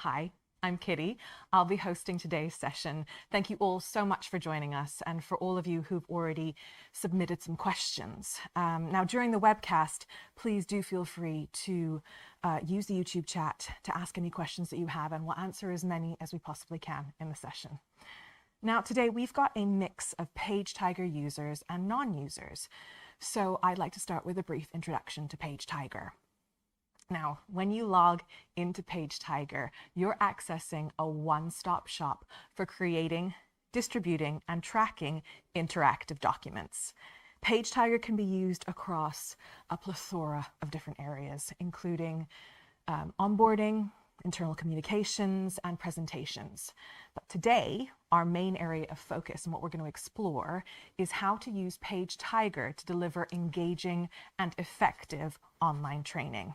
Hi, I'm Kitty. I'll be hosting today's session. Thank you all so much for joining us and for all of you who've already submitted some questions. Now, during the webcast, please do feel free to use the YouTube chat to ask any questions that you have, and we'll answer as many as we possibly can in the session. Now, today we've got a mix of PageTiger users and non-users. So I'd like to start with a brief introduction to PageTiger. Now, when you log into PageTiger, you're accessing a one-stop shop for creating, distributing, and tracking interactive documents. PageTiger can be used across a plethora of different areas, including onboarding, internal communications, and presentations. But today, our main area of focus and what we're going to explore is how to use PageTiger to deliver engaging and effective online training.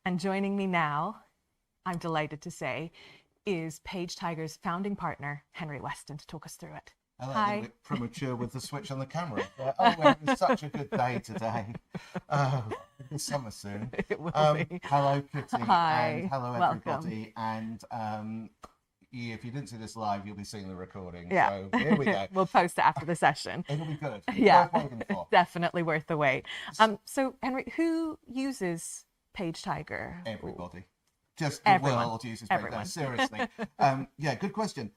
And joining me now, I'm delighted to say, is PageTiger's founding partner, Henry Weston, to talk us through it. Hello, Hi. a little bit premature with the switch on the camera. Oh, well, it's such a good day today. Oh, it's summer soon. It will be. Hello, Kitty. Hi. And hello, Welcome. everybody. And if you didn't see this live, you'll be seeing the recording. Yeah. So here we go. We'll post it after the session. It'll be good. Yeah. Worth waiting for. Definitely worth the wait. So, Henry, who uses PageTiger? Everybody. Just the Everyone. world uses Everyone. PageTiger. Seriously. Yeah, good question.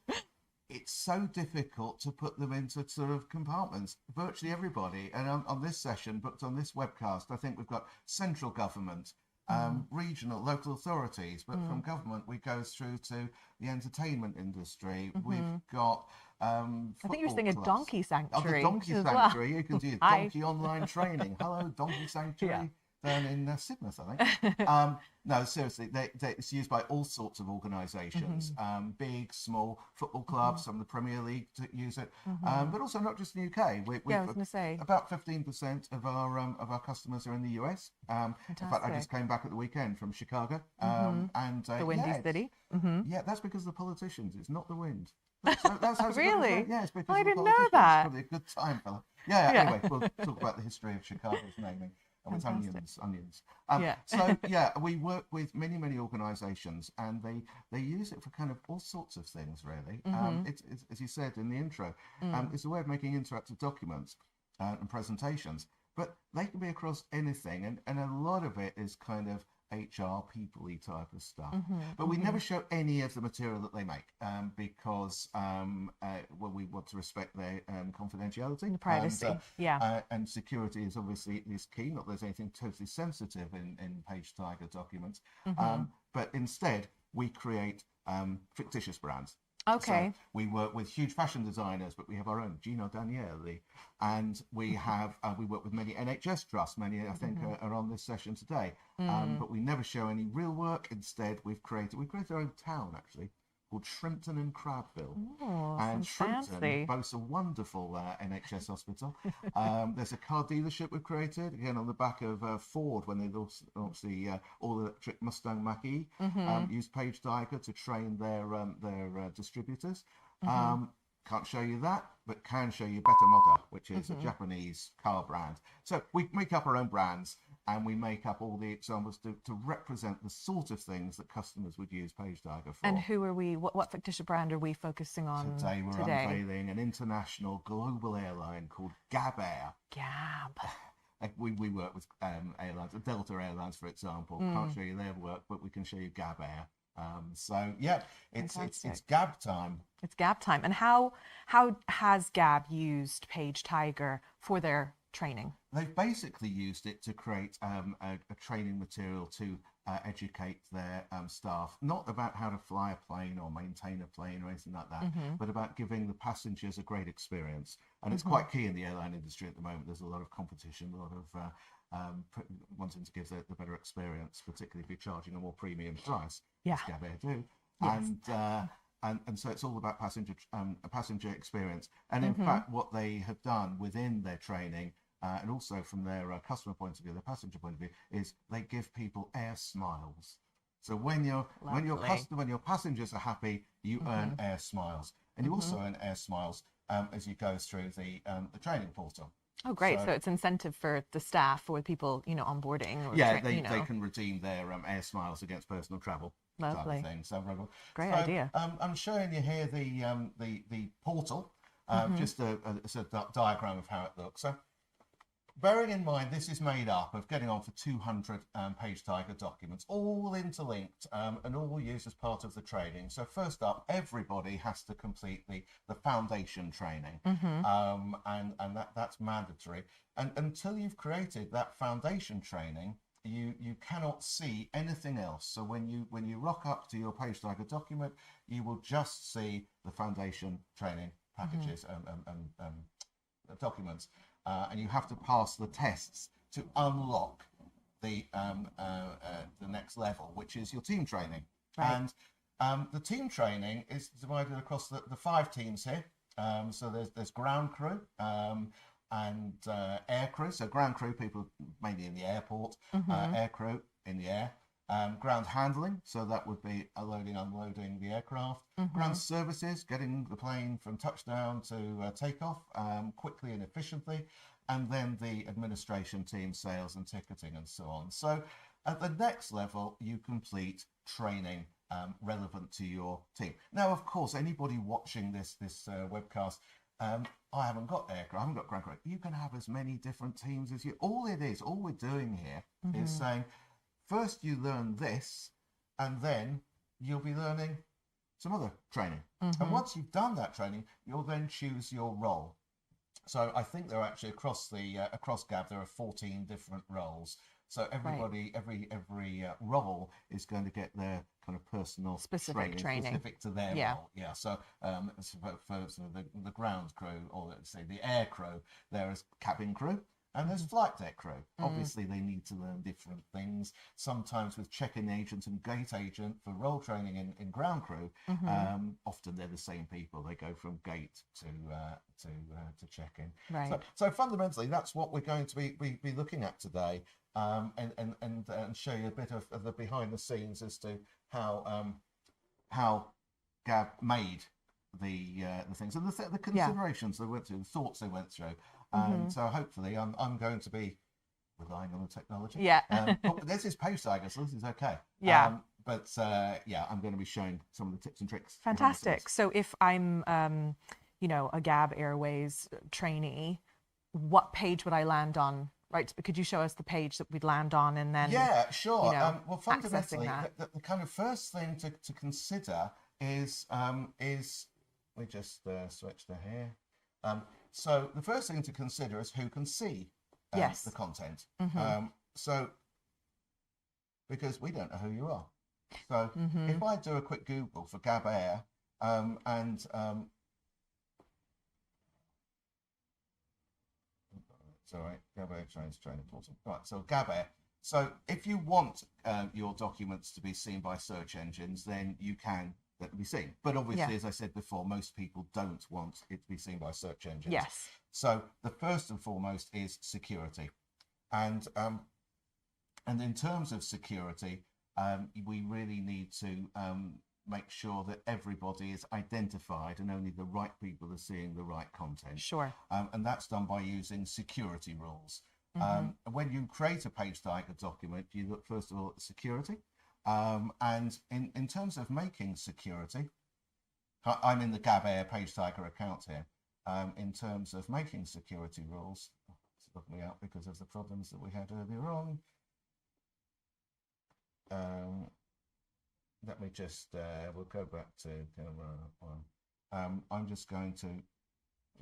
It's so difficult to put them into sort of compartments. Virtually everybody, and on this session, booked on this webcast, I think we've got central government, regional, local authorities, but from government we go through to the entertainment industry. We've got I think you were saying a clubs. donkey sanctuary. Oh, the donkey as sanctuary. well. You can do Hi. donkey online training. Hello, donkey sanctuary. Yeah. Down in Sidmouth, I think. No, seriously, it's used by all sorts of organisations, big, small, football clubs, some of the Premier League use it, but also not just in the UK. Yeah, I was going to say. About 15% of our customers are in the US. In fact, I just came back at the weekend from Chicago, and The Windy City. Yeah, that's because of the politicians. It's not the wind. That's how it's Really? going. Yeah, it's because I of the didn't know politicians. that. It's probably a good time, fella. Yeah. Anyway, we'll talk about the history of Chicago's naming. Oh, it's onions. Yeah. So yeah, we work with many organisations, and they use it for kind of all sorts of things, really. It's as you said in the intro, it's a way of making interactive documents and presentations, but they can be across anything, and a lot of it is kind of HR people-y type of stuff. But we never show any of the material that they make because we want to respect their confidentiality And privacy. and security is obviously key. Not that there's anything totally sensitive in PageTiger documents, but instead we create fictitious brands. Okay. So we work with huge fashion designers, but we have our own Gino Daniele, and we have we work with many NHS trusts. Many I think are on this session today, but we never show any real work. Instead, we've created our own town actually called Shrimpton and Crabville, and Shrimpton fancy. boasts a wonderful NHS hospital. There's a car dealership we've created again on the back of Ford when they obviously all-electric Mustang Mach-E used PageTiger to train their distributors. Can't show you that, but can show you Betamoto, which is a Japanese car brand. So we make up our own brands, and we make up all the examples to represent the sort of things that customers would use PageTiger for. And who are we? What fictitious brand are we focusing on Today we're unveiling an international global airline called GAB Air. GAB. We work with airlines, Delta Airlines, for example. Can't show you their work, but we can show you GAB Air. So yeah, it's GAB time. It's GAB time. And how has GAB used PageTiger for their training? They've basically used it to create a training material to educate their staff, not about how to fly a plane or maintain a plane or anything like that, but about giving the passengers a great experience. And it's quite key in the airline industry at the moment. There's a lot of competition, a lot of wanting to give the better experience, particularly if you're charging a more premium price, as GAB Air do. Yes. And so it's all about passenger experience. And in fact, what they have done within their training, and also from their customer point of view, their passenger point of view, is they give people air smiles. So when your passengers are happy, you earn air smiles, and you also earn air smiles as you go through the training portal. Oh, great. So it's incentive for the staff or people, onboarding. Or yeah, they can redeem their air smiles against personal travel. type Lovely. of thing. So, Great idea. I'm showing you here the portal, just it's a diagram of how it looks. So, bearing in mind, this is made up of getting on for 200 PageTiger documents, all interlinked and all used as part of the training. So first up, everybody has to complete the foundation training, and that's mandatory. And until you've created that foundation training, you cannot see anything else. So when you rock up to your PageTiger document, you will just see the foundation training packages and documents. And you have to pass the tests to unlock the next level, which is your team training. Right. And the team training is divided across the 5 teams here. So there's ground crew and air crew. So ground crew, people mainly in the airport, air crew in the air. Ground handling, so that would be loading, unloading the aircraft. Ground services, getting the plane from touchdown to takeoff quickly and efficiently. And then the administration team, sales and ticketing and so on. So at the next level, you complete training relevant to your team. Now, of course, anybody watching this webcast, I haven't got aircraft, I haven't got ground crew. You can have as many different teams as you. All we're doing here is saying, first you learn this, and then you'll be learning some other training. And once you've done that training, you'll then choose your role. So I think there are actually across GAB there are 14 different roles. So everybody, every role is going to get their kind of personal Specific training. specific to their role. Yeah. So for the ground crew, or let's say the air crew, there is cabin crew. And there's flight deck crew. Obviously, they need to learn different things. Sometimes with check-in agent and gate agent for role training in ground crew, often they're the same people. They go from gate to check-in. Right. So fundamentally, that's what we're going to be looking at today, and show you a bit of the behind the scenes as to how GAB made the things and the considerations they went through, the thoughts they went through. And so hopefully I'm going to be relying on the technology. Yeah. But this is PageTiger, so this is okay. Yeah. But I'm going to be showing some of the tips and tricks. Fantastic. So if I'm, a GAB Airways trainee, what page would I land on? Right. But could you show us the page that we'd land on, and then? Yeah, sure. Well, fundamentally, the kind of first thing to consider is let me just switch to here. So the first thing to consider is who can see the content. So, because we don't know who you are. So if I do a quick Google for GAB Air, it's all right, GAB Air training portal. Right, so GAB Air. So if you want your documents to be seen by search engines, then you can be seen. But obviously, as I said before, most people don't want it to be seen by search engines. Yes. So the first and foremost is security. And in terms of security, we really need to make sure that everybody is identified and only the right people are seeing the right content. Sure. And that's done by using security rules. When you create a PageTiger document, you look first of all at security. And in terms of making security, I'm in the GAB Air PageTiger account here. In terms of making security rules, it's looking me out because of the problems that we had earlier on. Let me just, we'll go back to camera one. I'm just going to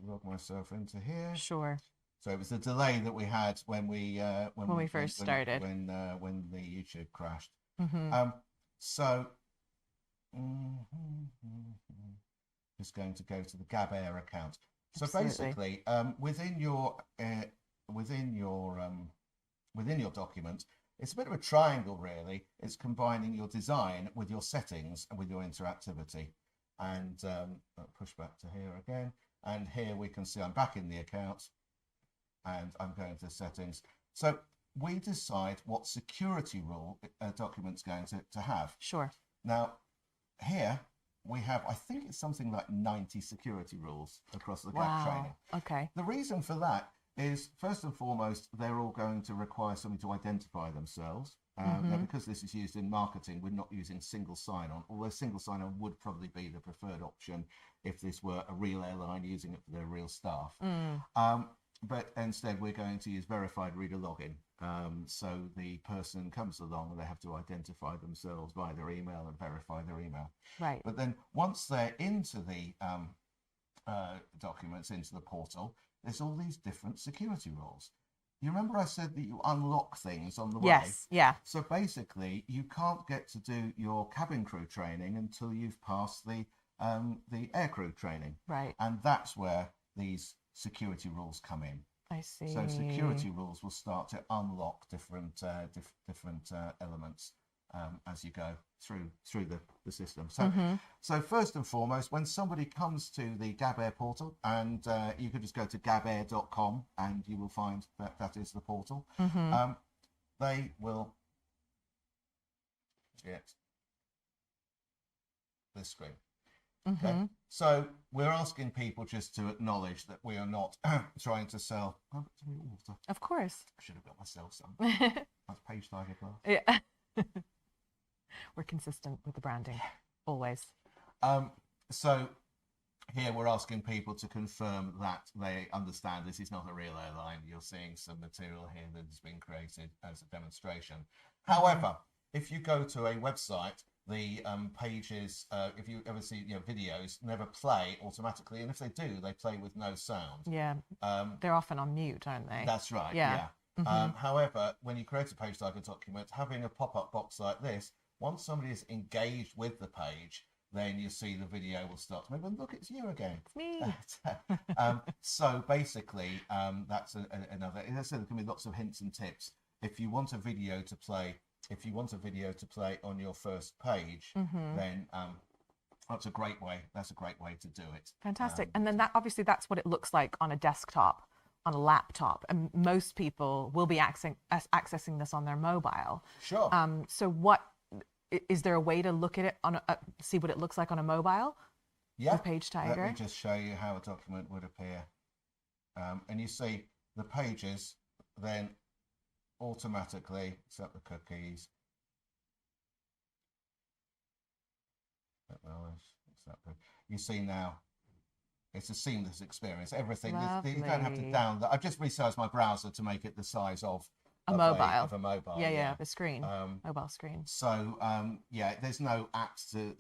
log myself into here. Sure. So it was the delay that we had when we first started. When the YouTube crashed. Just going to go to the GAB Air account. So basically, within your document, it's a bit of a triangle, really. It's combining your design with your settings and with your interactivity. And I'll push back to here again. And here we can see I'm back in the account, and I'm going to settings. So we decide what security rule a document's going to have. Sure. Now, here we have, I think it's something like 90 security rules across the GAB training. Okay. The reason for that is, first and foremost, they're all going to require somebody to identify themselves. Now, because this is used in marketing, we're not using single sign-on, although single sign-on would probably be the preferred option if this were a real airline using it for their real staff. But instead, we're going to use verified reader login. So the person comes along and they have to identify themselves via their email and verify their email. Right. But then once they're into the documents, into the portal, there's all these different security rules. You remember I said that you unlock things on the way? Yes, yeah. So basically, you can't get to do your cabin crew training until you've passed the aircrew training. Right. And that's where these security rules come in. I see. So security rules will start to unlock different elements as you go through the system. So, so first and foremost, when somebody comes to the GAB Air portal, and you could just go to gabair.com and you will find that is the portal. They will get this screen. Okay. So we're asking people just to acknowledge that we are not trying to sell. Oh, water. Of course. I should have got myself some. That's PageTiger glass. Yeah. We're consistent with the branding, always. So here we're asking people to confirm that they understand this is not a real airline. You're seeing some material here that has been created as a demonstration. However, if you go to a website, the pages, if you ever see videos, never play automatically, and if they do, they play with no sound. Yeah, they're often on mute, aren't they? That's right. Yeah. However, when you create a PageTiger document, having a pop-up box like this, once somebody is engaged with the page, then you see the video will start to move. And look, it's you again. It's me. So basically, that's another. As I said, there can be lots of hints and tips. If you want a video to play, on your first page, then that's a great way. That's a great way to do it. Fantastic. And then that's what it looks like on a desktop, on a laptop, and most people will be accessing this on their mobile. Sure. So what is there a way to look at it on see what it looks like on a mobile? Yeah. With PageTiger. Let me just show you how a document would appear, and you see the pages then automatically set the cookies. You see now, it's a seamless experience. Everything you don't have to download. I've just resized my browser to make it the size of a mobile. Yeah, the screen, mobile screen. So yeah, there's no apps to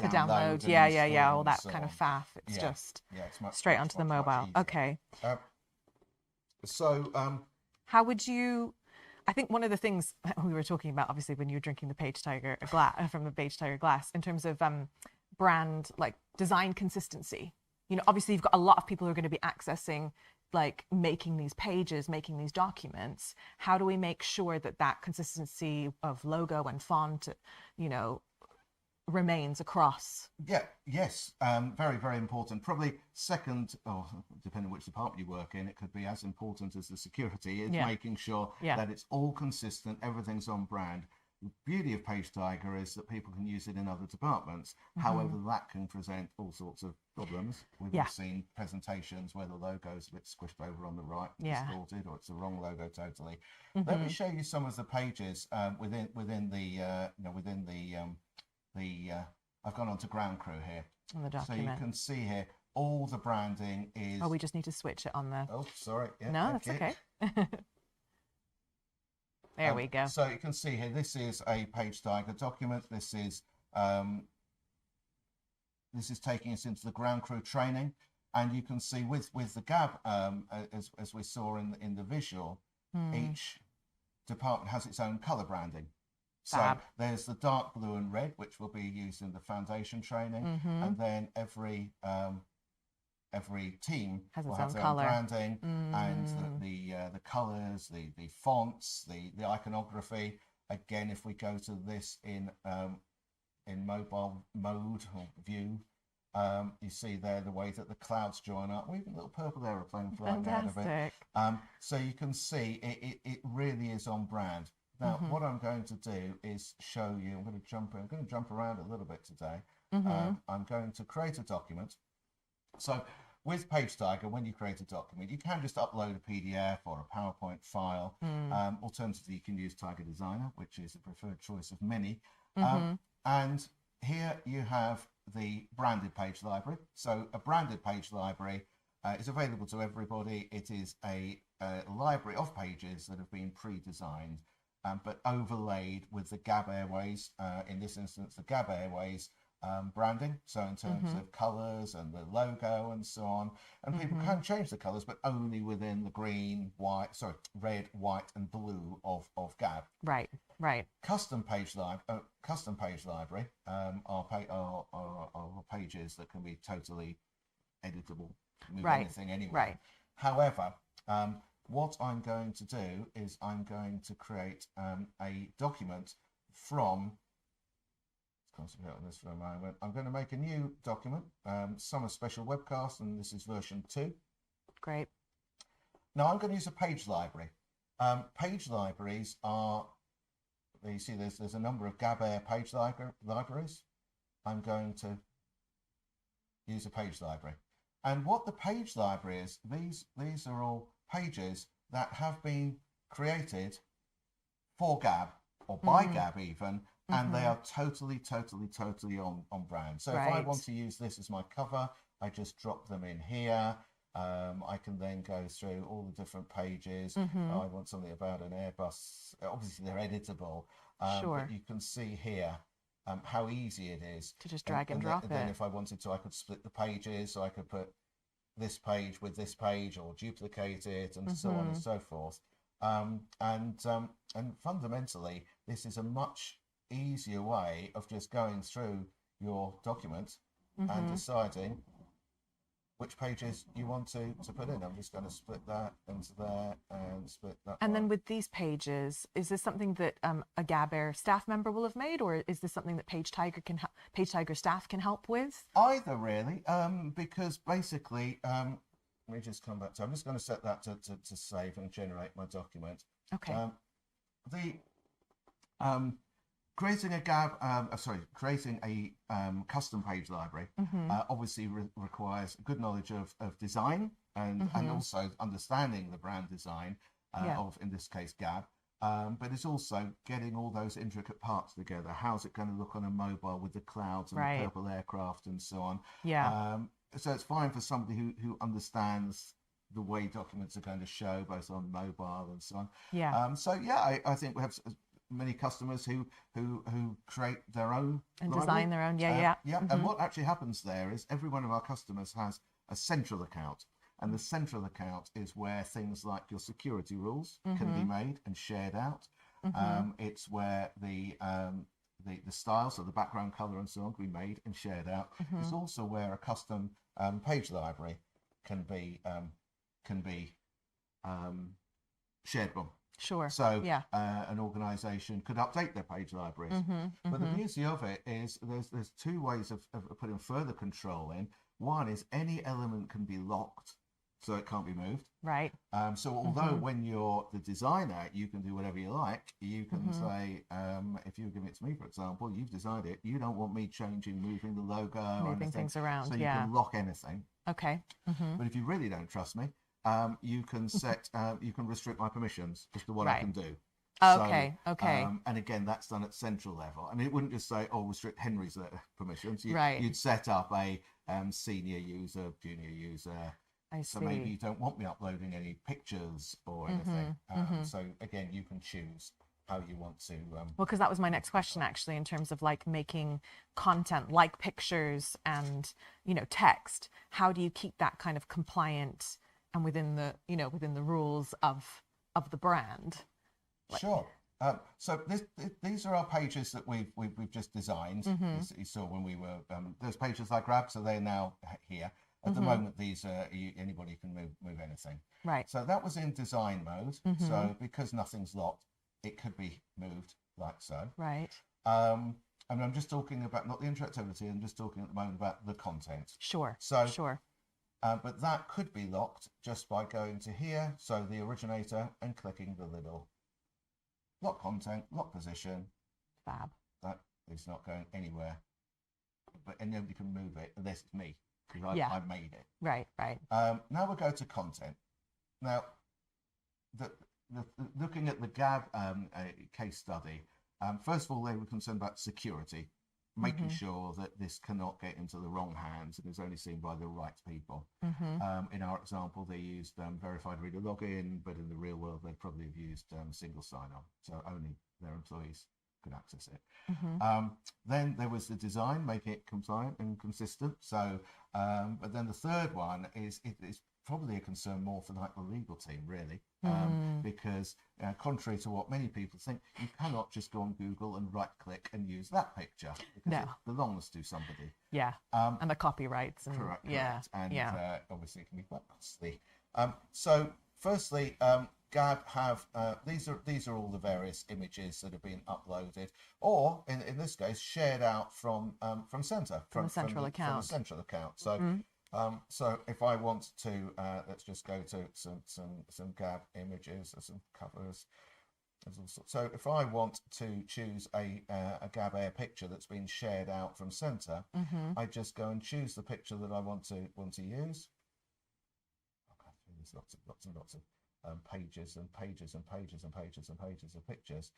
download. Yeah, all that kind of faff. It's just it's straight onto the mobile. Okay. So how would you? I think one of the things we were talking about, obviously, when you were drinking the PageTiger glass from the PageTiger glass, in terms of brand, like design consistency. Obviously, you've got a lot of people who are going to be accessing, like making these pages, making these documents. How do we make sure that consistency of logo and font, remains across? Yes, very, very important. Probably second, or depending which department you work in, it could be as important as the security, is making sure that it's all consistent, everything's on brand. The beauty of PageTiger is that people can use it in other departments. However, that can present all sorts of problems. We've all seen presentations where the logo's a bit squished over on the right, distorted, or it's the wrong logo totally. Let me show you some of the pages within the I've gone on to ground crew here. On the document. So you can see here all the branding is. Oh, we just need to switch it on the. Oh, sorry. Yeah, no, that's okay. There we go. So you can see here, this is a PageTiger document. This is taking us into the ground crew training, and you can see with the GAB, as we saw in the visual, each department has its own color branding. So there's the dark blue and red, which will be used in the foundation training, and then every team will have their own branding, and the colors, the fonts, the iconography. Again, if we go to this in mobile mode or view, you see there the way that the clouds join up. We have a little purple aeroplane flying out of it. So you can see it really is on brand. Now, what I'm going to do is show you. I'm going to jump around a little bit today. I'm going to create a document. So with PageTiger, when you create a document, you can just upload a PDF or a PowerPoint file. Alternatively, you can use Tiger Designer, which is the preferred choice of many. And here you have the branded page library. So a branded page library is available to everybody. It is a library of pages that have been pre-designed, but overlaid with the GAB Airways, in this instance, the GAB Airways branding. So in terms of colors and the logo and so on, and people can change the colors, but only within the red, white, and blue of GAB. Right. Right. Custom page library are pages that can be totally editable, move anything anywhere. Right. However, what I'm going to do is I'm going to create a document from. Let's concentrate on this for a moment. I'm going to make a new document, Summer Special Webcast, and this is version 2. Great. Now I'm going to use a page library. Page libraries are. You see, there's a number of GAB Air page libraries. I'm going to use a page library. And what the page library is, these are all pages that have been created for GAB or by GAB even, and they are totally on brand. So if I want to use this as my cover, I just drop them in here. I can then go through all the different pages. I want something about an Airbus. Obviously, they're editable. But you can see here how easy it is to just drag and drop it. Then if I wanted to, I could split the pages. So I could put this page with this page or duplicate it and so on and so forth. And fundamentally, this is a much easier way of just going through your document and deciding which pages you want to put in. I'm just going to split that into there and split that. And then with these pages, is this something that a GAB Air staff member will have made, or is this something that PageTiger staff can help with? Either really, because basically, let me just come back to. I'm just going to set that to save and generate my document. Okay. Creating a custom page library obviously requires good knowledge of design and also understanding the brand design of, in this case, GAB. But it's also getting all those intricate parts together. How's it going to look on a mobile with the clouds and the purple aircraft and so on? So it's fine for somebody who understands the way documents are going to show, both on mobile and so on. I think we have many customers who create their own and library. Design their own. And what actually happens there is every one of our customers has a central account, and the central account is where things like your security rules can be made and shared out. It's where the styles, so the background color and so on, can be made and shared out. It's also where a custom page library can be shared from. Sure. So an organisation could update their page libraries. But the beauty of it is there's two ways of putting further control in. One is any element can be locked, so it can't be moved. Right. So although when you're the designer, you can do whatever you like, you can say, if you give it to me, for example, you've designed it, you don't want me changing, moving the logo or moving anything. Things around. So you can lock anything. Okay. But if you really don't trust me, you can set, you can restrict my permissions as to what I can do. Okay. And again, that's done at central level. I mean, it wouldn't just say, "Oh, restrict Henry's permissions." You'd set up a senior user, junior user. I see. So maybe you don't want me uploading any pictures or anything. So again, you can choose how you want to. Well, because that was my next question, actually, in terms of like making content like pictures and text. How do you keep that kind of compliant and within the rules of the brand? Sure. So these are our pages that we've just designed. You saw when we were those pages I grabbed, so they're now here. At the moment, these are anybody can move anything. Right. So that was in design mode. So because nothing's locked, it could be moved like so. Right. And I'm just talking about not the interactivity. I'm just talking at the moment about the content. Sure. So sure. But that could be locked just by going to here, so the originator, and clicking the little lock content, lock position. Fab. That is not going anywhere, and nobody can move it unless it's me. because Yeah. I made it. Right, right. Now we'll go to content. Now, the, looking at the GAB case study, first of all, they were concerned about security, making sure that this cannot get into the wrong hands and is only seen by the right people. In our example, they used verified reader login, but in the real world, they'd probably have used single sign-on, so only their employees could access it. Then there was the design, making it compliant and consistent. So, but then the third one is probably a concern more for like the legal team, really, because contrary to what many people think, you cannot just go on Google and right-click and use that picture because it belongs to somebody. Yeah, and the copyrights. And, Correct. Yeah, And obviously it can be quite costly. So, firstly, GAB have these are all the various images that have been uploaded, or in this case, shared out from Centre, from the central account. From the central account. So. So if I want to, let's just go to some GAB images or some covers. So if I want to choose a GAB Air picture that's been shared out from Centre, I just go and choose the picture that I want to use. Okay, there's lots and lots of pages and pages and pages and pages and pages of pictures.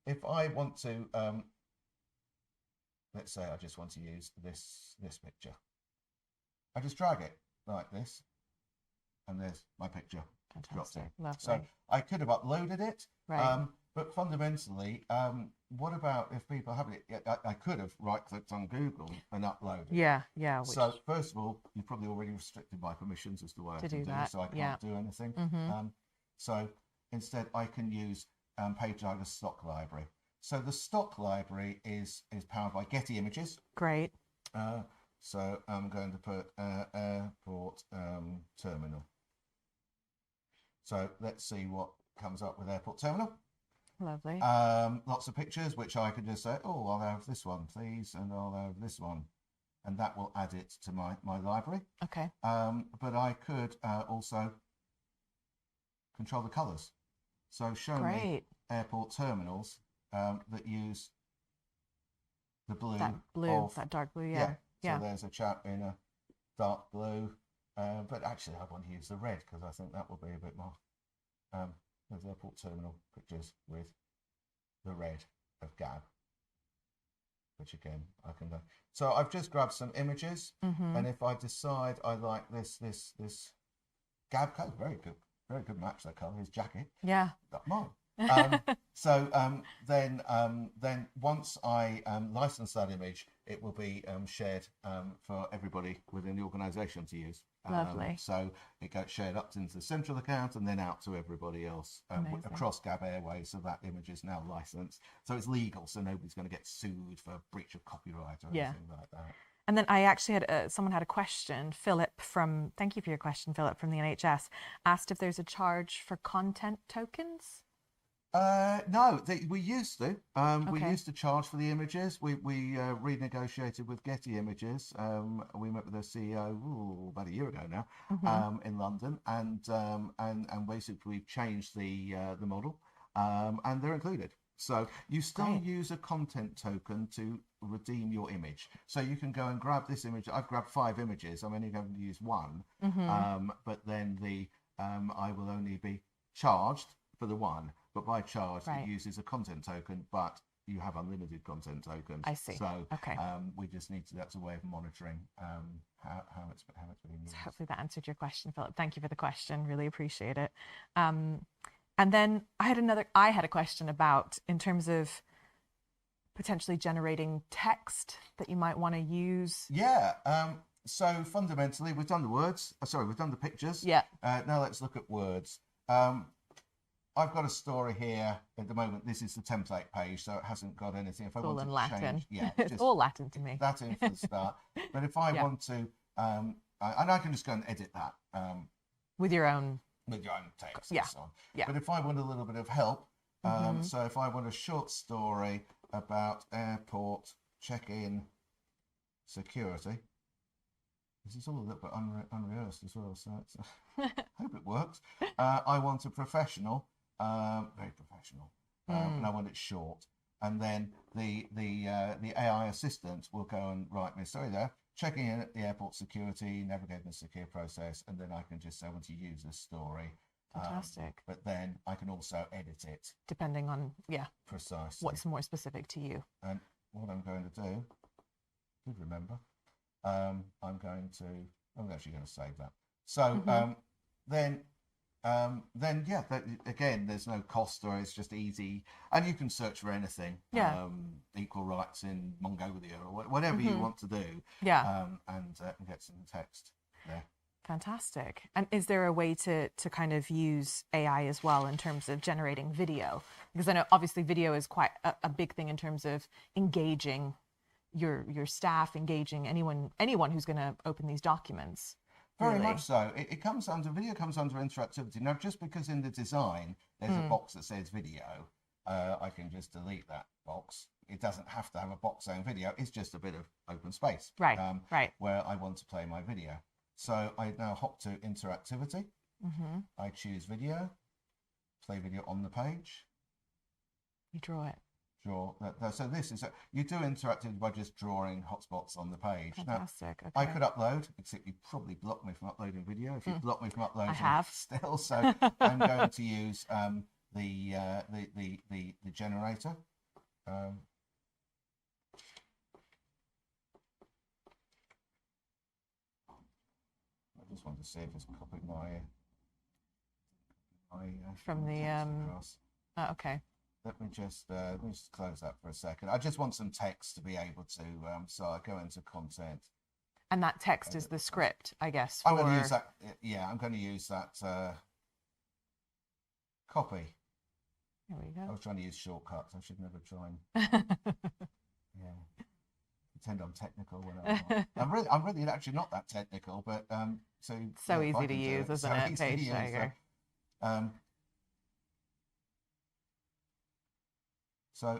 If I want to, let's say I just want to use this picture. I just drag it like this, and there's my picture. Fantastic. Lovely. So I could have uploaded it, right. But fundamentally, what about if people haven't? I could have right-clicked on Google and uploaded. Yeah, yeah. So first of all, you're probably already restricted by permissions as to what I can do, so I can't do anything. So instead, I can use PageTiger's stock library. So the stock library is powered by Getty Images. Great. So I'm going to put airport terminal. So let's see what comes up with airport terminal. Lovely. Lots of pictures, which I could just say, oh, I'll have this one, please, and I'll have this one. And that will add it to my library. Okay. But I could also control the colours. So show me airport terminals that use the blue. That blue, that dark blue, yeah. So there's a chap in a dark blue, but actually I want to use the red because I think that will be a bit more. There's airport terminal pictures with the red of GAB, which again I can do. So I've just grabbed some images, and if I decide I like this GAB colour, very good match, that colour, his jacket. Yeah. That's mine. Then once I license that image, it will be shared for everybody within the organisation to use. Lovely. So it gets shared up into the central account and then out to everybody else across GAB Airways. So that image is now licensed. So it's legal. So nobody's going to get sued for breach of copyright or anything like that. And then I actually had someone had a question. Philip thank you for your question, Philip from the NHS, asked if there's a charge for content tokens. No, we used to. We used to charge for the images. We renegotiated with Getty Images. We met with their CEO about a year ago now in London, and basically we've changed the model, and they're included. So you still use a content token to redeem your image. So you can go and grab this image. I've grabbed 5 images. I'm only going to use one, but then I will only be charged for the one. But by charge, it uses a content token, but you have unlimited content tokens. I see. So we just need to, that's a way of monitoring how it's being used. So hopefully that answered your question, Philip. Thank you for the question. Really appreciate it. And then I had a question about, in terms of potentially generating text that you might want to use. Yeah. So fundamentally, we've done the words. We've done the pictures. Yeah. Now let's look at words. I've got a story here at the moment. This is the template page, so it hasn't got anything. If I want to Latin. Change, it's all Latin to me. Latin for the start. But if I want to, and I can just go and edit that with your own text and so on. Yeah. But if I want a little bit of help, so if I want a short story about airport check-in security, this is all a little bit unrehearsed as well, so I hope it works. I want a professional. Very professional, and I want it short. and then the AI assistant will go and write me a story there, checking in at the airport security, navigating the secure process, and then I can just say I want to use this story. Fantastic. But then I can also edit it. Depending on, precisely what's more specific to you. And what I'm going to do, did remember, I'm actually going to save that. So then again, there's no cost, or it's just easy, and you can search for anything. Equal rights in Mongolia or whatever you want to do. And get some text there. Fantastic. And is there a way to kind of use AI as well in terms of generating video? Because I know obviously video is quite a big thing in terms of engaging your staff, engaging anyone who's going to open these documents. Very much so. It comes under, video comes under interactivity. Now, just because in the design there's a box that says video, I can just delete that box. It doesn't have to have a box saying video. It's just a bit of open space, right? Where I want to play my video. So I now hop to interactivity. I choose video, play video on the page. You draw it. So this is you do interactivity by just drawing hotspots on the page. Fantastic. Now, I could upload, except you probably block me from uploading video. If you block me from uploading, I have still. So I'm going to use the generator. I just want to see if it's copied my from the okay. Let me just close that for a second. I just want some text to be able to, so I go into content. And that text is the script, I guess. I'm going to use that. Yeah, I'm going to use that copy. There we go. I was trying to use shortcuts. I should never try and pretend I'm technical when I'm really actually not that technical, but so easy to use, isn't it? PageTiger. So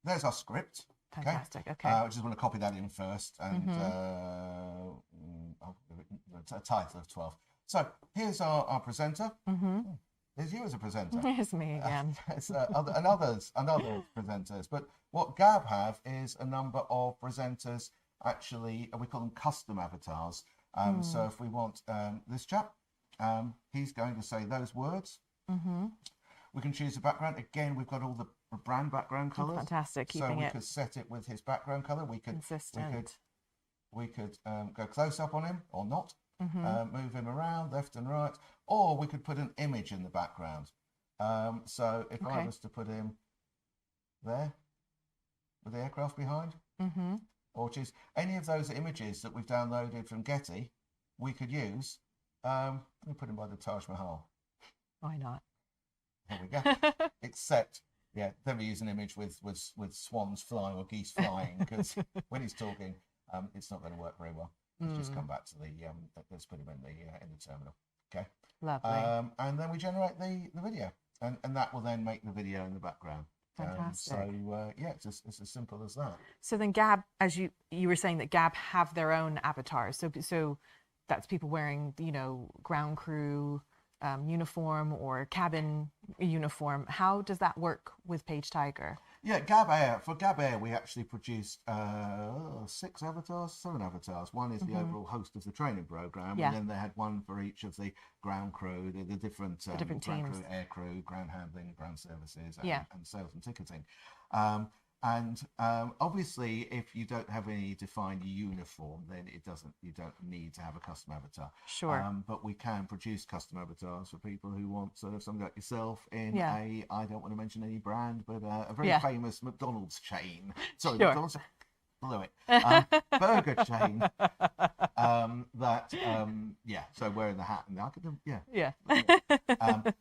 there's our script. Fantastic. Okay. I just want to copy that in first, and I'll give it a title of 12. So here's our presenter. There's you as a presenter. Here's me again. And other presenters. But what GAB have is a number of presenters. Actually, we call them custom avatars. So if we want this chap, he's going to say those words. We can choose a background. Again, we've got all the brand background colors. Fantastic. So we could set it with his background color. We could consistent. We could go close up on him or not. Move him around left and right, or we could put an image in the background. So if I was to put him there with the aircraft behind, or choose any of those images that we've downloaded from Getty, we could use. Let me put him by the Taj Mahal. Why not? There we go. Except, then we use an image with swans flying or geese flying, because when he's talking, it's not going to work very well. Let's just come back to the, let's put him in the terminal. Okay. Lovely. And then we generate the video, and that will then make the video in the background. Fantastic. It's as simple as that. So then GAB, as you were saying, that GAB have their own avatars. So that's people wearing, ground crew uniform or cabin uniform. How does that work with PageTiger? Yeah, GAB Air. For GAB Air, we actually produced 7 avatars. One is the overall host of the training program, and then they had one for each of the ground crew, the different teams. Crew, air crew, ground handling, ground services, and sales and ticketing. And obviously, if you don't have any defined uniform, then you don't need to have a custom avatar. Sure. But we can produce custom avatars for people who want sort of something like yourself in I don't want to mention any brand, but a very famous McDonald's chain. Sorry, sure. McDonald's. Blew it. Burger chain. So wearing the hat and I could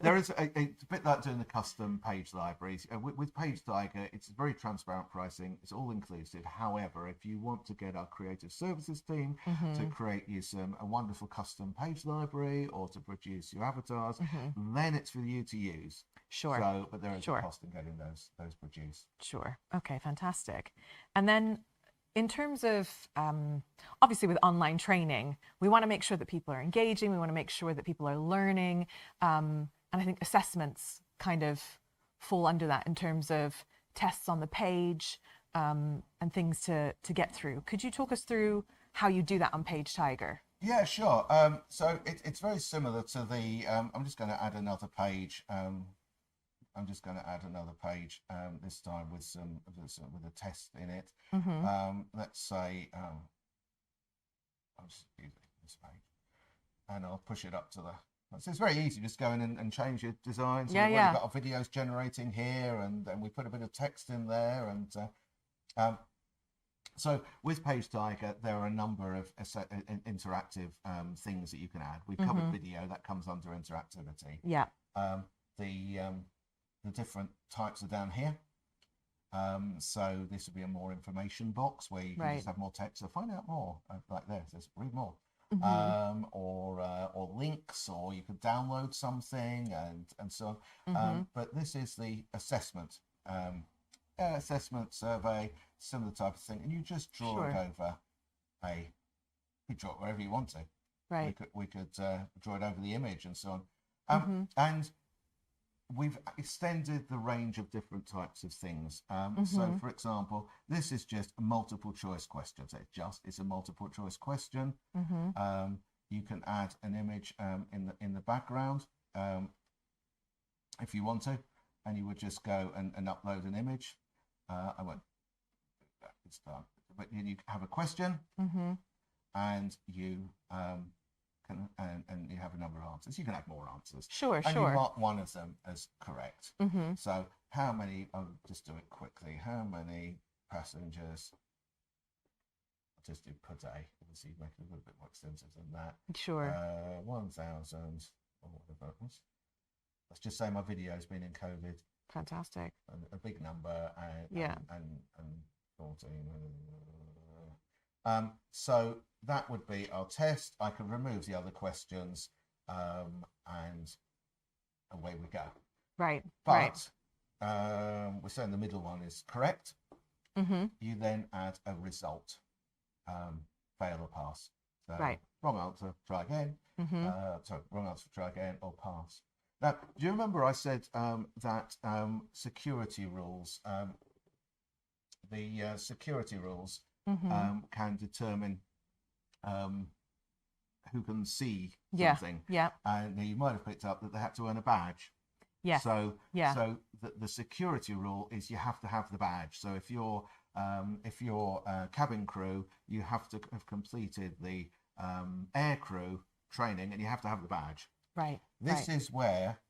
there is a bit like doing the custom page libraries. With PageTiger, it's very transparent pricing. It's all inclusive. However, if you want to get our creative services team to create you a wonderful custom page library or to produce your avatars, then it's for you to use. Sure. So, but there is a cost in getting those produced. Sure. Okay. Fantastic. And then, in terms of, obviously with online training, we want to make sure that people are engaging, we want to make sure that people are learning, and I think assessments kind of fall under that in terms of tests on the page, and things to get through. Could you talk us through how you do that on PageTiger? Yeah, sure. So it's very similar to the, I'm just going to add another page. This time with a test in it. Let's say, I'll just use this page, and I'll push it up to the. So it's very easy. Just go in and change your design. So we've already got our videos generating here, and then we put a bit of text in there, and so with PageTiger, there are a number of interactive things that you can add. We've covered video, that comes under interactivity. Yeah. The different types are down here. So this would be a more information box where you can just have more text. So find out more, like there, it says read more. Or links, or you could download something and so on. But this is the assessment. Assessment survey, similar type of thing, and you just draw it over you draw it wherever you want to. Right. We could draw it over the image and so on. And we've extended the range of different types of things. So, for example, this is just a multiple choice question. So it's a multiple choice question. You can add an image in the background if you want to, and you would just go and upload an image. I won't do that this time, but you have a question, and you and you have a number of answers. You can add more answers. Sure. You mark one of them as correct. So how many? I'll just do it quickly. How many passengers? I'll just do per day. Obviously, make it a little bit more extensive than that. Sure. 1,000 or whatever it was. Let's just say my video's been in COVID. Fantastic. A big number and 14. So that would be our test. I can remove the other questions, and away we go. Right. But we're saying the middle one is correct. You then add a result, fail or pass. So wrong answer, try again. Sorry, wrong answer, try again, or pass. Now, do you remember I said that security rules, can determine who can see something? Yeah. And you might have picked up that they had to earn a badge. Yes. So the security rule is you have to have the badge. So if you're cabin crew, you have to have completed the air crew training, and you have to have the badge. Right. This is where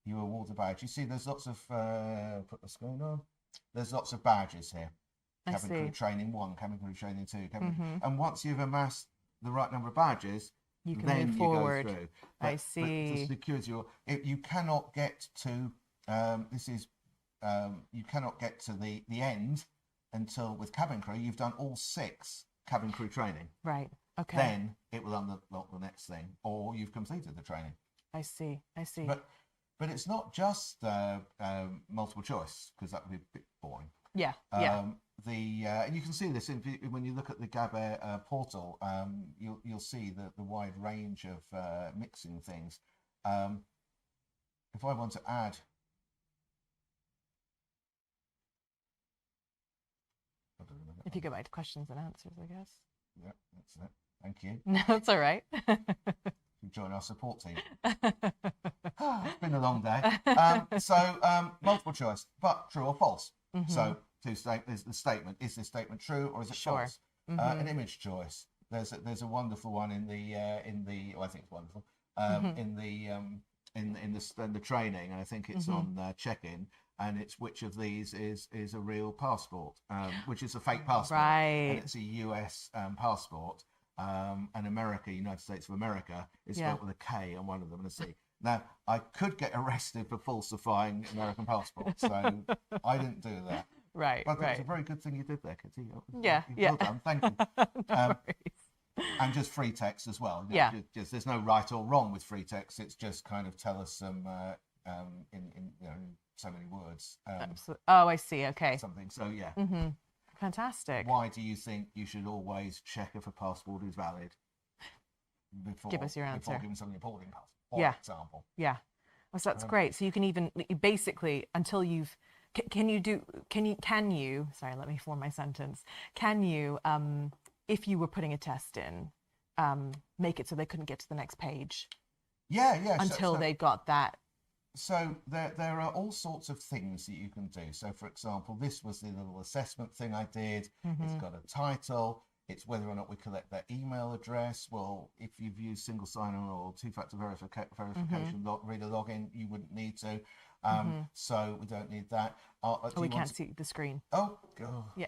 you award the badge. You see, there's lots of put the screen on. There's lots of badges here. Cabin crew training 1, cabin crew training 2, and once you've amassed the right number of badges, you can then move forward. You go through. I see. But the security rule, you cannot get to you cannot get to the end until with cabin crew you've done all 6 cabin crew training. Right. Okay. Then it will unlock the next thing, or you've completed the training. I see. But it's not just multiple choice, because that would be a bit boring. Yeah. And you can see this when you look at the GAB Air portal. You'll see the wide range of mixing things. If I want to add, if you go back to questions and answers, I guess. Yeah, that's it. Thank you. No, it's all right. You join our support team. It's been a long day. Multiple choice, but true or false. So is the statement, is this statement true or is it false? An image choice. There's a wonderful one in the I think it's wonderful in the training, and I think it's on check-in, and it's which of these is a real passport, which is a fake passport, and it's a US passport, and United States of America is spelled with a K on one of them and a C. Now, I could get arrested for falsifying American passports, so I didn't do that. Right. But it's a very good thing you did there, Kitty. Yeah. Well done, thank you. No worries. And just free text as well. Yeah. Just, there's no right or wrong with free text. It's just kind of tell us some in so many words. Absolutely. Oh, I see. Okay. Something. So yeah. Fantastic. Why do you think you should always check if a passport is valid before give us your answer before giving something a boarding pass, for example? Yeah. Well, so that's great. So you can basically, until you've Can you, sorry, let me form my sentence. Can you, if you were putting a test in, make it so they couldn't get to the next page Yeah. until they got that? So there are all sorts of things that you can do. So for example, this was the little assessment thing I did. It's got a title. It's whether or not we collect their email address. Well, if you've used single sign-on or two-factor verification, reader login, you wouldn't need to. So we don't need that. We can't see the screen. Oh, God. Yeah,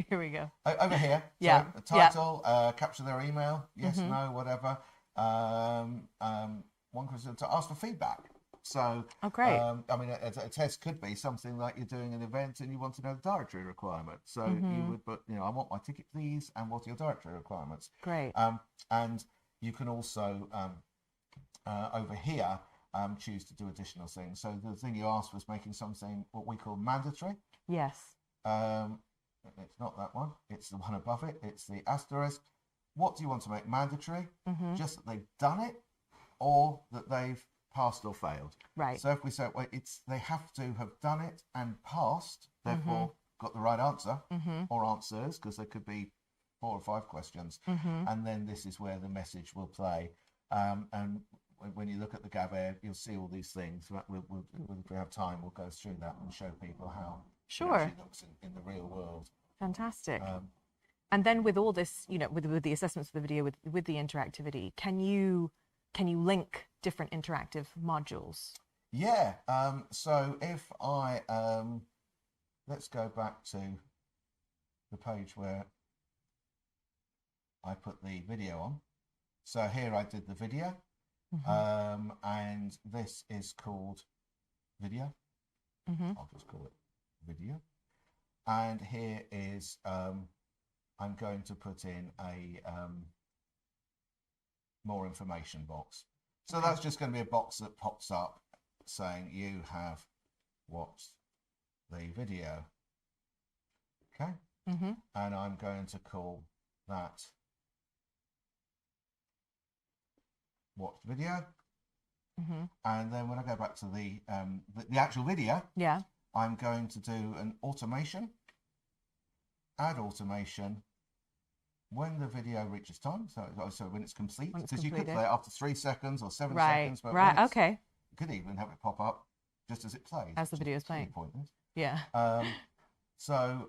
here we go. Over here. Yeah. So the title, capture their email, yes, no, whatever. One question to ask for feedback. So, oh, great. I mean, a test could be something like you're doing an event and you want to know the dietary requirement. So you would put, I want my ticket, please, and what are your dietary requirements? Great. And you can also, over here, choose to do additional things. So the thing you asked was making something what we call mandatory. Yes. It's not that one. It's the one above it. It's the asterisk. What do you want to make mandatory? Just that they've done it, or that they've passed or failed. Right. So if we say, well, they have to have done it and passed, therefore got the right answer, or answers, because there could be 4 or 5 questions, and then this is where the message will play. And when you look at the GAB Air, you'll see all these things. If we have time, we'll go through that and show people how it actually looks in the real world. Fantastic. And then with all this, with the assessments of the video, with the interactivity, can you link different interactive modules? Yeah. So if I let's go back to the page where I put the video on. So here I did the video, and this is called video. I'll just call it video. And here is I'm going to put in a more information box. So that's just going to be a box that pops up saying you have watched the video. Okay. And I'm going to call that watched video. And then when I go back to the actual video, I'm going to do an automation, add automation when the video reaches time, so when it's complete, because you could play it after 3 seconds or 7 seconds, but okay, you could even have it pop up just as it plays, as the video is playing. Pointless. Yeah. So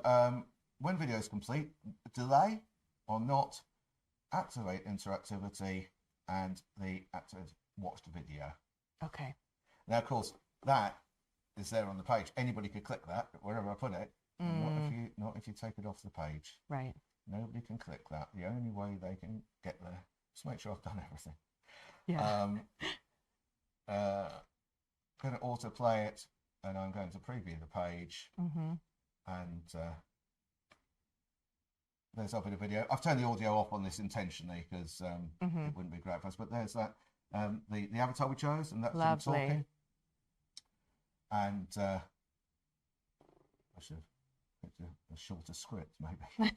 when video is complete, delay or not, activate interactivity, and the activate watched video. Okay. Now, of course, that is there on the page. Anybody could click that wherever I put it. Not if you take it off the page. Right. Nobody can click that. The only way they can get there is to make sure I've done everything. Yeah. Going to autoplay it, and I'm going to preview the page. And there's our bit of video. I've turned the audio off on this intentionally because it wouldn't be great for us. But there's that the avatar we chose, and that's them talking. And I should have picked a shorter script, maybe.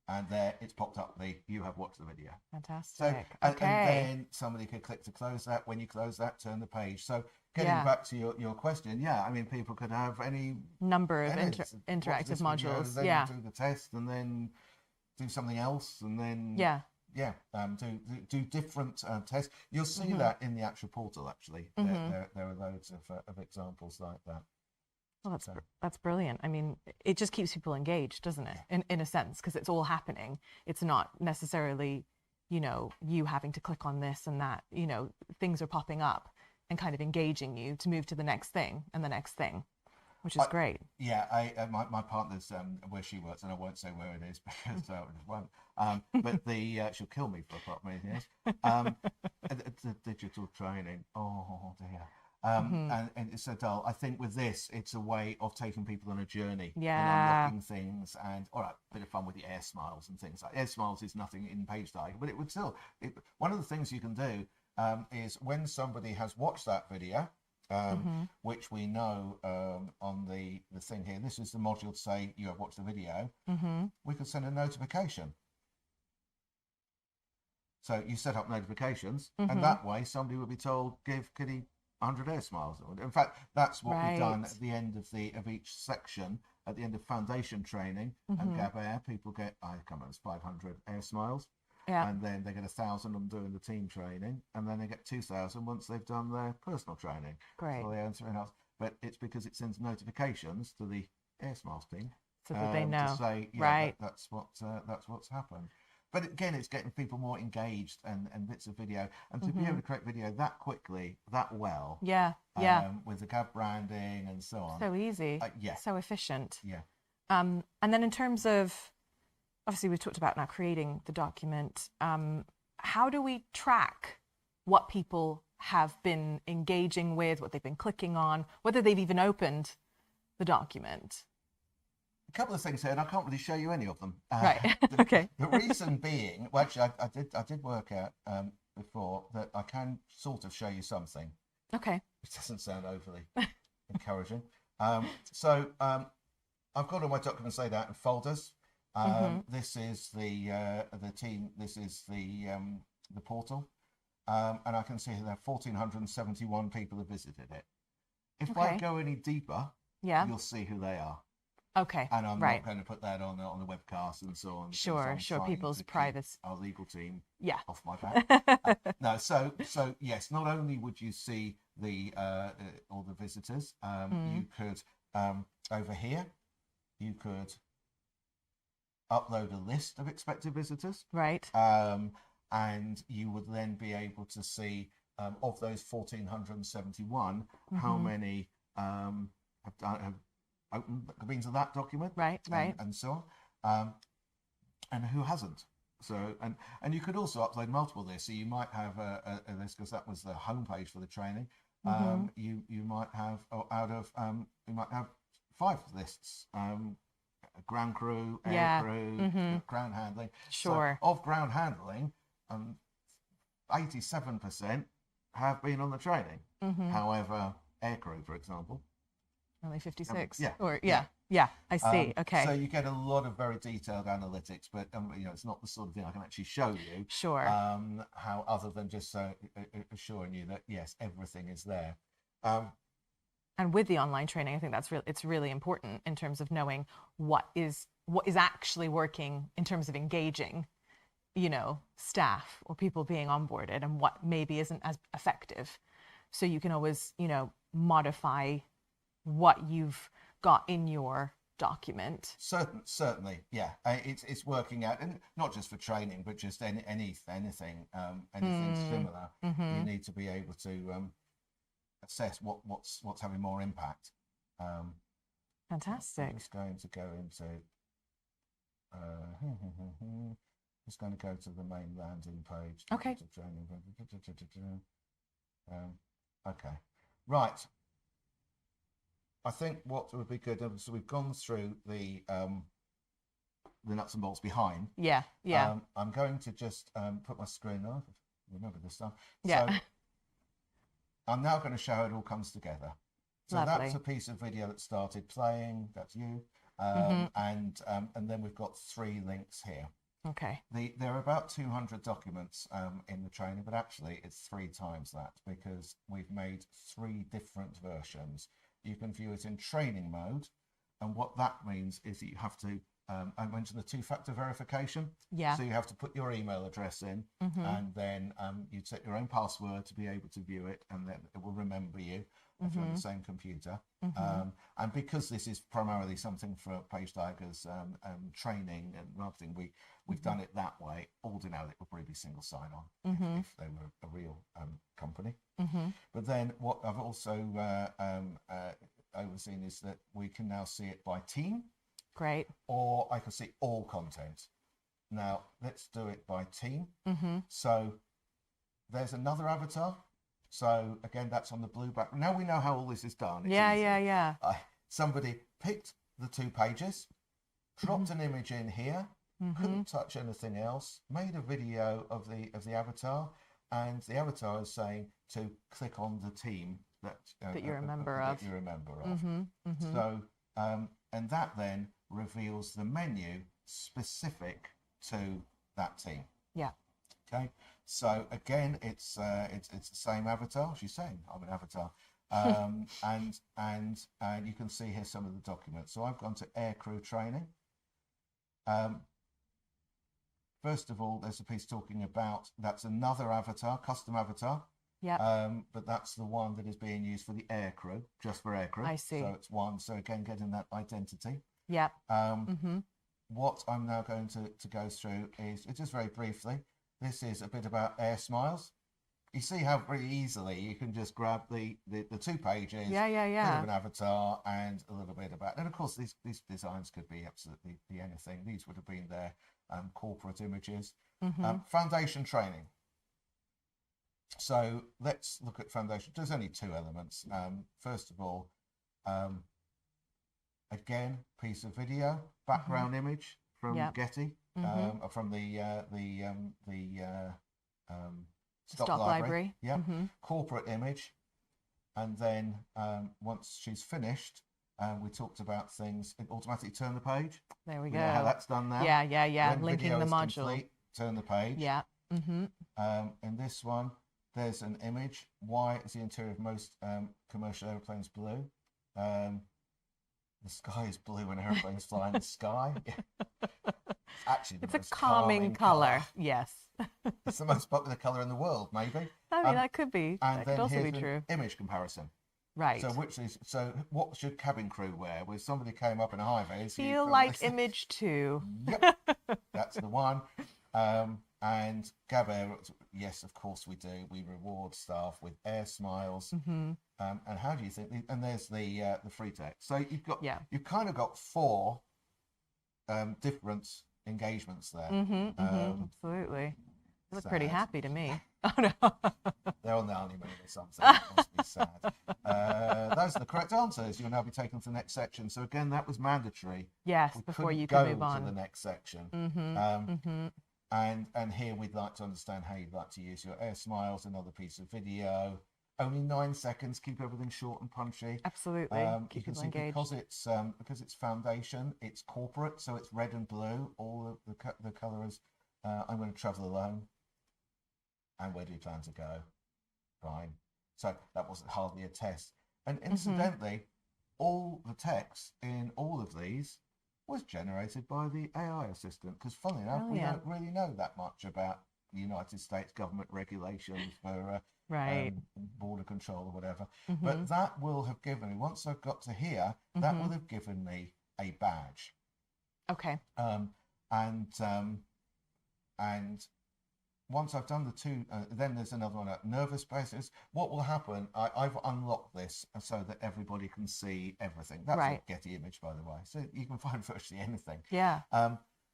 And there it's popped up you have watched the video. Fantastic. So, and then somebody could click to close that. When you close that, turn the page. So getting back to your question, I mean, people could have any number of interactive modules. Video, then do the test, and then do something else, and then do different tests. You'll see that in the actual portal. Actually, there are loads of examples like that. Well, that's brilliant. I mean, it just keeps people engaged, doesn't it? In a sense, because it's all happening. It's not necessarily, you having to click on this and that. Things are popping up and kind of engaging you to move to the next thing and the next thing, which is great. Yeah, my partner's where she works, and I won't say where it is because I just won't. But she'll kill me for apart from anything else. The digital training. Oh dear. And it's so dull. I think with this, it's a way of taking people on a journey and unlocking things. And all right, a bit of fun with the air smiles and things like air smiles is nothing in PageTiger, but it would still. One of the things you can do is when somebody has watched that video, which we know on the thing here. This is the module to say you have watched the video. We could send a notification. So you set up notifications, and that way somebody would be told, could he 100 air smiles. In fact, that's what we've done Right. at the end of each section. At the end of foundation training at GAB Air, people get, I can't remember, it's 500 air smiles. Yeah. And then they get 1,000 on doing the team training, and then they get 2,000 once they've done their personal training. Great. So they earn something else. But it's because it sends notifications to the Air Smiles team So that they know. to say, yeah, Right. that's what's happened. But again, it's getting people more engaged and bits of video, and to be able to create video that quickly, that well, Yeah. Yeah. with the GAB branding and so on. So easy. Yeah. So efficient. Yeah. And then in terms of, obviously we've talked about now creating the document. How do we track what people have been engaging with, what they've been clicking on, whether they've even opened the document? A couple of things here, and I can't really show you any of them. Right. Okay. The reason being, well, actually, I did work out before that I can sort of show you something. Okay. Which doesn't sound overly encouraging. So I've got all my documents laid out in folders. This is the team. This is the portal, and I can see that 1,471 people have visited it. If I go any deeper, you'll see who they are. Okay. And I'm not going to put that on the webcast and so on. Sure. People's privacy. Our legal team. Yeah. Off my back. No. So yes. Not only would you see all the visitors, you could over here, you could upload a list of expected visitors. Right. And you would then be able to see of those 1,471 how many have opened been to that document, right, and so on, and who hasn't. So and you could also upload multiple lists. So you might have a list, because that was the homepage for the training. You might have you might have 5 lists. Ground crew, air crew, ground handling. Sure. So of ground handling, 87% have been on the training. However, air crew, for example, only 56. Yeah. Or I see. Okay. So you get a lot of very detailed analytics, but it's not the sort of thing I can actually show you. Sure. How, other than just assuring you that yes, everything is there. And with the online training, I think it's really important in terms of knowing what is actually working in terms of engaging, staff or people being onboarded, and what maybe isn't as effective. So you can always, modify what you've got in your document. Certainly, yeah. It's working out, and not just for training, but just anything similar. You need to be able to assess what's having more impact. Fantastic. I'm just going to go into just going to go to the main landing page. Okay. Okay. Right. I think what would be good, so we've gone through the nuts and bolts behind. Yeah. I'm going to just put my screen on. Remember this stuff. Yeah. So I'm now going to show how it all comes together. So Lovely. That's a piece of video that started playing. That's you. And then we've got 3 links here. Okay. There are about 200 documents in the training, but actually it's 3 times that, because we've made 3 different versions. You can view it in training mode, and what that means is that you have to, I mentioned the 2-factor verification. Yeah. So you have to put your email address in, and then you set your own password to be able to view it, and then it will remember you if you're on the same computer. And because this is primarily something for PageTiger's training and marketing, we've done it that way. Ordinarily, it would probably be single sign-on if they were a real company. But then what I've also overseen is that we can now see it by team. Great. Or I can see all content. Now, let's do it by team. So there's another avatar. So again, that's on the blue background. Now we know how all this is done. It's Yeah. Somebody picked the 2 pages, dropped an image in here, couldn't touch anything else, made a video of the avatar, and the avatar is saying to click on the team that you're a member of. So, and that then reveals the menu specific to that team. Yeah. Okay, so again, it's the same avatar. She's saying I'm an avatar, and you can see here some of the documents. So I've gone to aircrew training. First of all, there's a piece talking about that's another avatar, custom avatar. Yeah. But that's the one that is being used for the aircrew, just for aircrew. I see. So it's one. So again, getting that identity. Yeah. What I'm now going to go through is just very briefly. This is a bit about air smiles. You see how very easily you can just grab the 2 pages, Yeah. bit of an avatar, and a little bit about. And of course, these designs could be absolutely anything. These would have been their corporate images. Foundation training. So let's look at foundation. There's only 2 elements. First of all, again, piece of video, background image from Getty, from the stock library. Yeah, corporate image, and then once she's finished, we talked about things. It automatically turn the page. There we know go. how that's done now. Yeah. When Linking video the is module. complete, turn the page. Yeah. In this one, there's an image. Why is the interior of most commercial airplanes blue? The sky is blue when airplanes fly in the sky. Actually, it's a calming color. Yes. It's the most popular color in the world, maybe. I mean, that could be. That could also be true. Image comparison. Right. So what should cabin crew wear? Where somebody came up in a high vis. Feel like image 2. Yep, that's the one. And GAB Air, yes, of course we do. We reward staff with air smiles. And how do you think? And there's the free text. So you've kind of got 4 different engagements there. Absolutely. They look pretty happy to me. Oh no. They're on the honeymoon or something. It must be sad. Those are the correct answers. You'll now be taken to the next section. So again, that was mandatory. Yes, before you can move on to the next section. And here we'd like to understand how you'd like to use your air smiles, another piece of video. Only 9 seconds. Keep everything short and punchy. Absolutely. You can see because it's foundation, it's corporate, so it's red and blue. All of the colours. I'm going to travel alone. And where do you plan to go? Fine. So that wasn't hardly a test. And incidentally, all the text in all of these was generated by the AI assistant. Because funnily enough, we don't really know that much about the United States government regulations for border control or whatever. But that will have given me, once I've got to here, that will have given me a badge. Okay. And once I've done the 2, then there's another one at nervous basis. What will happen, I've unlocked this so that everybody can see everything. That's a Getty image, by the way. So you can find virtually anything. Yeah.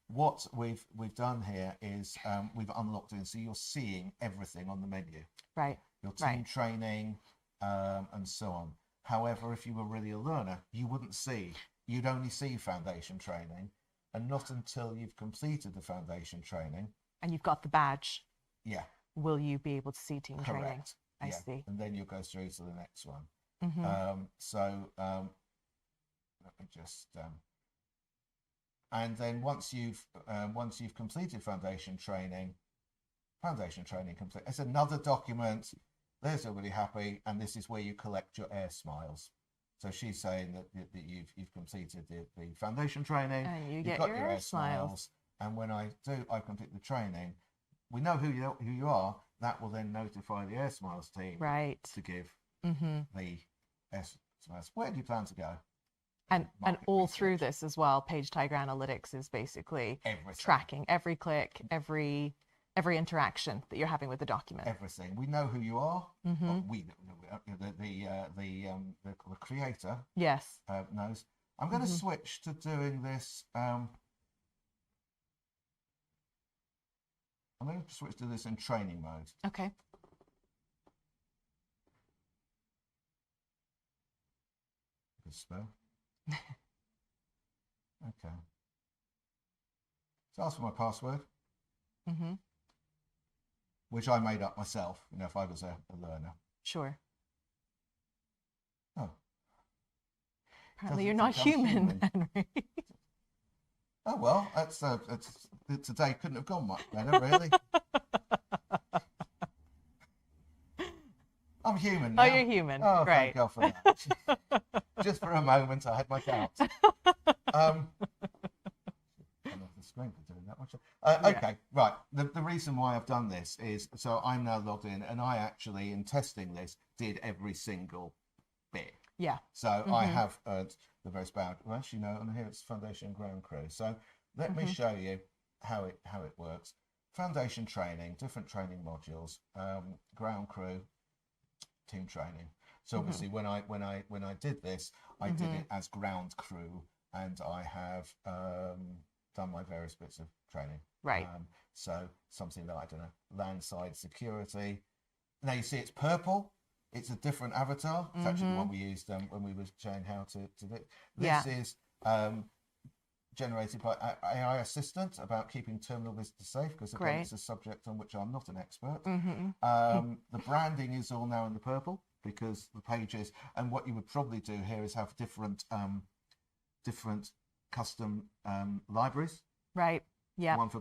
What we've done here is we've unlocked it, so you're seeing everything on the menu. Right. Your team training and so on. However, if you were really a learner, you wouldn't see. You'd only see foundation training, and not until you've completed the foundation training. And you've got the badge. Yeah. Will you be able to see team training? Correct. I see. And then you'll go through to the next one. Let me just. And then once you've completed foundation training complete. It's another document. There's everybody happy, and this is where you collect your air smiles. So she's saying that you've completed the foundation training. And you've got your air smiles. And when I complete the training, we know who you are. That will then notify the Air Smiles team to give the Air Smiles. Where do you plan to go? And all through this as well, PageTiger Analytics is basically tracking every click, every interaction that you're having with the document. Everything. We know who you are. The creator. Yes. Knows. I'm going to switch to doing this. I'm going to switch to this in training mode. Okay. Good spell. Okay. So ask for my password, which I made up myself, if I was a learner. Sure. Oh. Apparently you're not human, Henry. Oh, well, today couldn't have gone much better, really. human now. Oh, you're human. Oh, Great. thank God for that. Just for a moment, I had my doubts. The screen for doing that much. Okay, right. The reason why I've done this is so I'm now logged in, and I actually, in testing this, did every single bit. Yeah. So I have earned the various badge. Well, actually, no, on here it's Foundation and Ground Crew. So let me show you how it works. Foundation training, different training modules, Ground Crew, team training. So obviously, when I did this, I did it as Ground Crew, and I have done my various bits of training. Right. So something that I don't know, landside security. Now you see it's purple. It's a different avatar. It's actually the one we used when we were showing how to do it. This is generated by AI Assistant about keeping terminal visitors safe, because again, it's a subject on which I'm not an expert. The branding is all now in the purple because the pages, and what you would probably do here is have different custom libraries. Right. Yeah. One for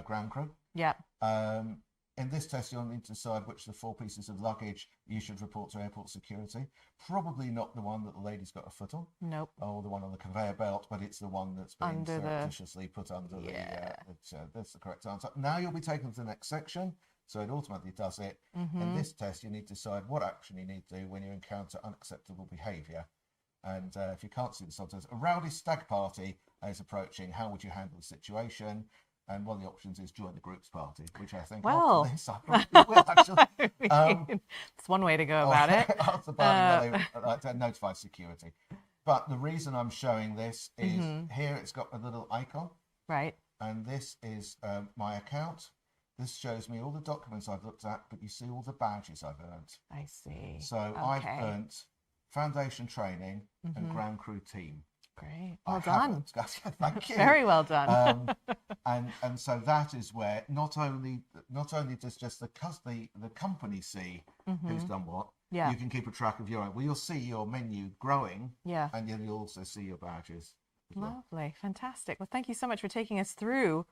Ground Crew. Yeah. In this test, you'll need to decide which of the 4 pieces of luggage you should report to airport security. Probably not the one that the lady's got a foot on. Nope. Or the one on the conveyor belt, but it's the one that's been surreptitiously put under that's the correct answer. Now you'll be taken to the next section, so it automatically does it. In this test, you need to decide what action you need to do when you encounter unacceptable behaviour. And if you can't see the subtitles, a rowdy stag party is approaching. How would you handle the situation? And one of the options is join the group's party, which I think after this I probably will actually. It's one way to go about it. After the party, they notify security. But the reason I'm showing this is here it's got a little icon. Right. And this is my account. This shows me all the documents I've looked at, but you see all the badges I've earned. I see. So I've earned Foundation Training and Ground Crew Team. Great. Well done. Thank you. Very well done. And so that is where not only does just the company see who's done what, you can keep a track of your own. Well, you'll see your menu growing, and then you'll also see your badges. Lovely. Fantastic. Well, thank you so much for taking us through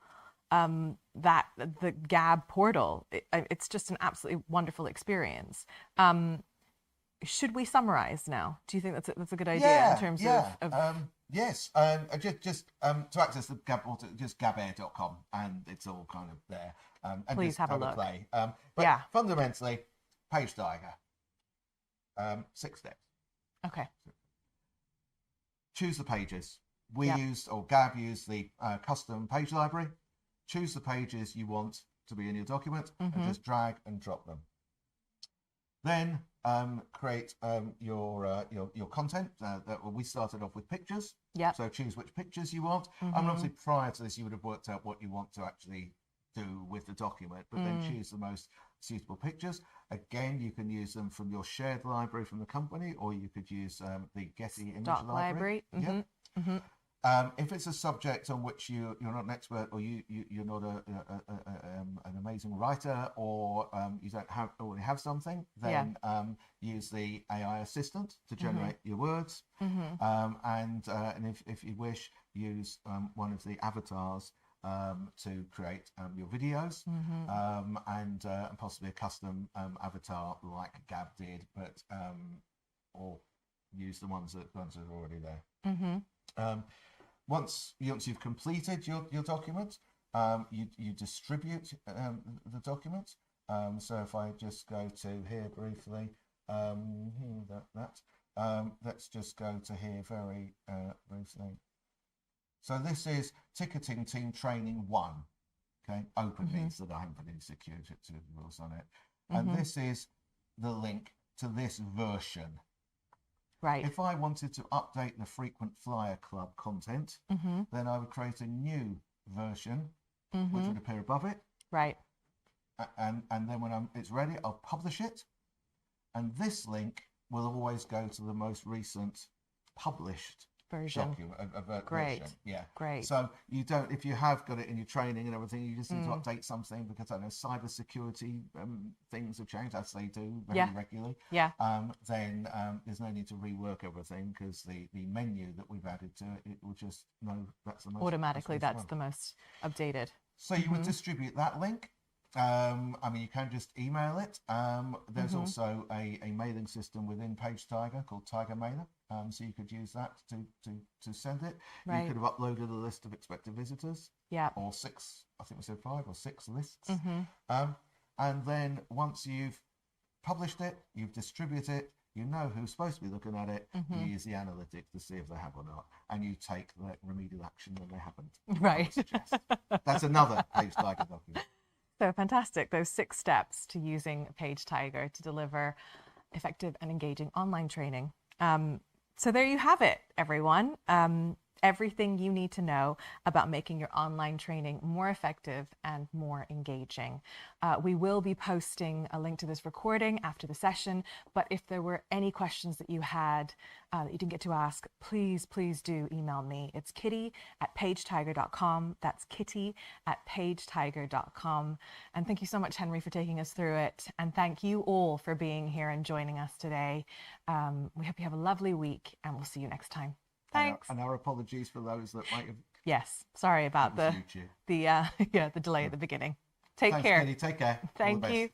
the GAB portal. It's just an absolutely wonderful experience. Should we summarize now? Do you think that's a good idea in terms of yes, just to access the GAB portal, just gabair.com, and it's all kind of there. And please have a look. Play. But fundamentally, PageTiger, 6 steps. Okay. Choose the pages. GAB used the custom page library. Choose the pages you want to be in your document, and just drag and drop them. Then create your content. We started off with pictures. Yeah. So choose which pictures you want. And obviously prior to this, you would have worked out what you want to actually do with the document, but then choose the most suitable pictures. Again, you can use them from your shared library from the company, or you could use the Getty image library. If it's a subject on which you're not an expert, or you're not an amazing writer, or you don't already have something, then use the AI assistant to generate your words. And if you wish, use one of the avatars to create your videos, and possibly a custom avatar like Gab did, but or use the ones that are already there. Once you've completed your document, you distribute the document. So if I just go to here briefly, let's just go to here very briefly. So this is Ticketing Team Training 1. Okay, open means that I haven't put any security rules on it. And this is the link to this version. Right. If I wanted to update the Frequent Flyer Club content, then I would create a new version, which would appear above it. Right. And then when it's ready, I'll publish it. And this link will always go to the most recent published version. Great. Version. Yeah. Great. So you don't, if you have got it in your training and everything, you just need to update something, because I know cyber security things have changed, as they do very regularly. Yeah. Then there's no need to rework everything, because the menu that we've added to it will just know that's the most automatically. That's the most updated. So you would distribute that link, I mean, you can just email it. There's also a mailing system within PageTiger called Tiger Mailer. So you could use that to send it. Right. You could have uploaded a list of expected visitors. Yeah. Or 6, I think we said 5 or 6 lists. And then once you've published it, you've distributed it, you know who's supposed to be looking at it, you use the analytics to see if they have or not, and you take the remedial action when they haven't. Right. That's another PageTiger document. So fantastic. Those 6 steps to using PageTiger to deliver effective and engaging online training. So there you have it, everyone. Everything you need to know about making your online training more effective and more engaging. We will be posting a link to this recording after the session, but if there were any questions that you had that you didn't get to ask, please do email me. It's kitty@pagetiger.com. That's kitty@pagetiger.com. And thank you so much, Henry, for taking us through it. And thank you all for being here and joining us today. We hope you have a lovely week, and we'll see you next time. Thanks. And our apologies for those that might have. Yes, sorry about the delay at the beginning. Take care. Kitty. Take care. Thank you.